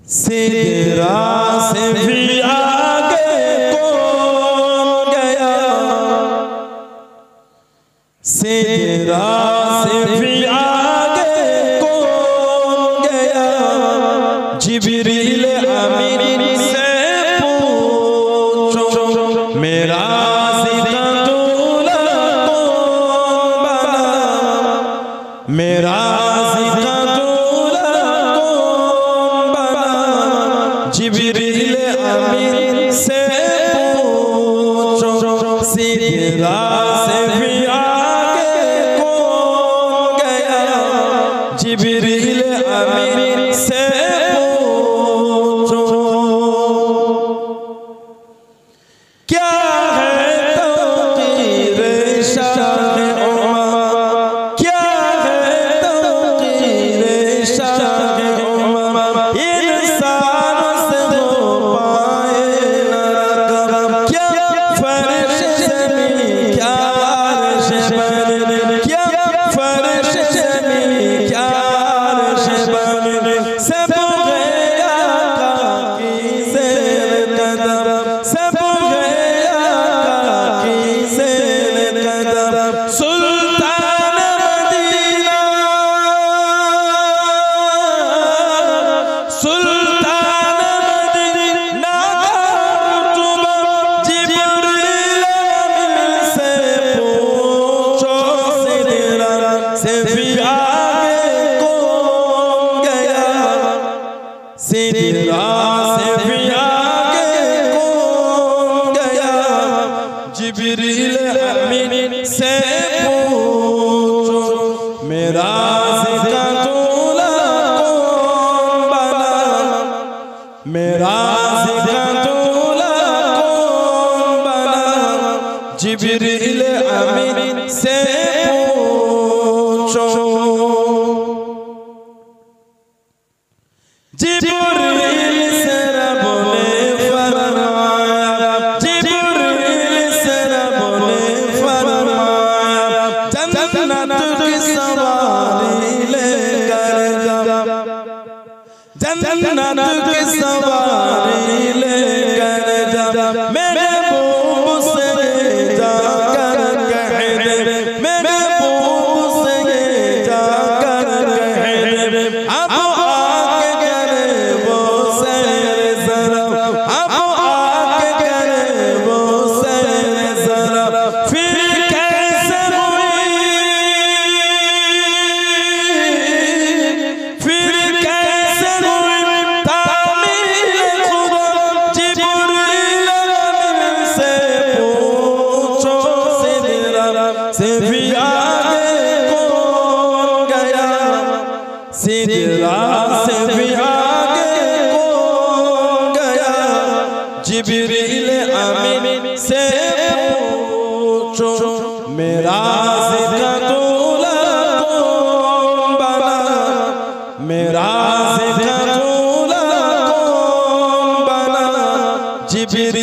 सिदरा से भी आगे कौन गया, सिदरा से भी आगे कौन गया, जिब्रील अमीन से पूछो मेरा ज़िंदा दूल्हा कौन बना, मेरा ज़िंदा दूल्हा कौन बना, जिब्रील अमीन से पूछो सिदरा से भी आगे कौन गया, जिब्रील अमीन से पूछो क्या है तौक़ीर शाह उमर, क्या है तौक़ीर शाह उमर, इंसान से हो पाए न रकब, क्या फर्श ज़मीं क्या अर्श बने, क्या फर्श ज़मीं क्या अर्श बने, सब गया की ज़ेर कदम, सब गया की ज़ेर कदम, सुल्तान मदीना, सुल्तान मदीना का रुतबा, जिब्रील अमीन से पूछो सिदरा से भी आगे कौन गया, सिदरा से भी आगे कौन गया, जिब्रील अमीन से पूछो मेरा ज़िंदा दूल्हा कौन बना, मेरा ज़िंदा दूल्हा कौन बना, जिब्रील अमीन से पूछो। जिब्रील से रब ने फरमाया, जिब्रील से रब ने फरमाया, जन्नत की सवारी लेकर जा, जन्नत की सवारी लेकर जा, मेरे महबूब से जाकर कह दे, मेरे महबूब से जाकर कह दे, अब आके करे वो सैर ज़रा, अब आके करे वो सैर ज़रा, फिर कैसे हुई, फिर कैसे हुई तामीर खुदा, जिब्रील अमीन से पूछो सिदरा से भी आगे कौन गया, सिदरा से भी आगे कौन गया, जिब्रील अमीन से पूछो मेरा ज़िंदा दूल्हा कौन बना, मेरा ज़िंदा दूल्हा कौन बना, जिब्रील